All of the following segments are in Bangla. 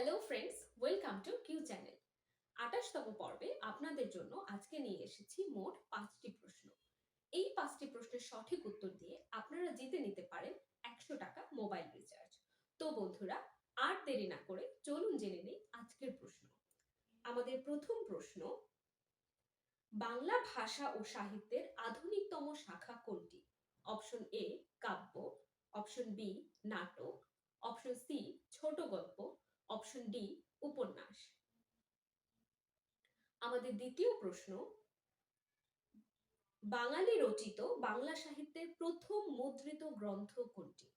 Hello friends, welcome to Q channel. ২৮তম পর্বে আপনাদের জন্য আজকে নিয়ে এসেছি মোট ৫টি প্রশ্ন। এই ৫টি প্রশ্নের সঠিক উত্তর দিয়ে আপনারা জিতে নিতে পারেন ১০০ টাকা মোবাইল রিচার্জ। তো বন্ধুরা, আর দেরি না করে চলুন জেনে নিই আজকের প্রশ্ন। আমাদের প্রথম প্রশ্ন, বাংলা ভাষা ও সাহিত্যের আধুনিকতম শাখা কোনটি? অপশন এ কাব্য, অপশন বি নাটক, অপশন সি ছোট গল্প, অপশন ডি উপন্যাস। আমাদের দ্বিতীয় প্রশ্ন, বাঙালি রচিত বাংলা সাহিত্যের প্রথম মুদ্রিত গ্রন্থ কোনটি?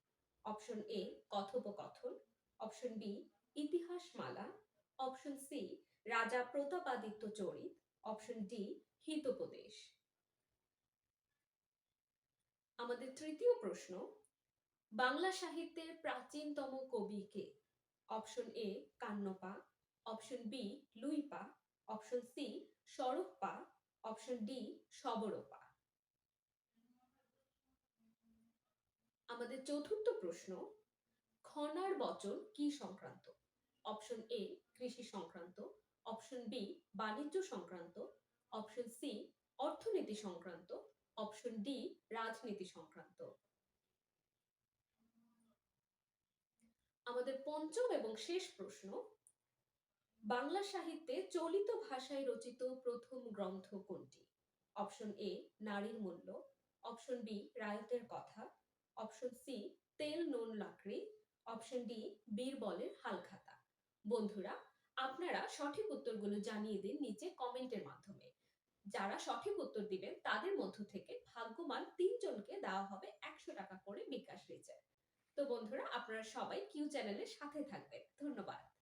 Option A Kathopakathan, option B Itihasmala, option C Raja Pratapaditya Charit, option D Hitopadesh. আমাদের তৃতীয় প্রশ্ন, বাংলা সাহিত্যের প্রাচীনতম কবি কে? Option A Kannapa, option B Luipa, option C Sarupapa, option D Sabarpa. আমাদের চতুর্থ প্রশ্ন, খনার বচন কি সংক্রান্ত? অপশন এ কৃষি সংক্রান্ত, অপশন বি বাণিজ্য সংক্রান্ত, অপশন সি অর্থনীতি সংক্রান্ত, অপশন ডি রাজনীতি সংক্রান্ত। আমাদের পঞ্চম এবং শেষ প্রশ্ন, বাংলা সাহিত্যে চলিত ভাষায় রচিত প্রথম গ্রন্থ কোনটি? অপশন এ নারীর মূল্য, অপশন বি রায়তের কথা, অপশন সি তেল নুন লাকড়ি, অপশন ডি বীরবলের হালখাতা। বন্ধুরা, আপনারা সঠিক উত্তরগুলো জানিয়ে দিন নিচে কমেন্টের মাধ্যমে। যারা সঠিক উত্তর দিবেন তাদের মধ্য থেকে ভাগ্যবান ৩ জনকে দেওয়া হবে ১০০ টাকা করে বিকাশ রিচার্জ। তো বন্ধুরা, আপনারা সবাই কিউ চ্যানেলের সাথে থাকবেন। ধন্যবাদ।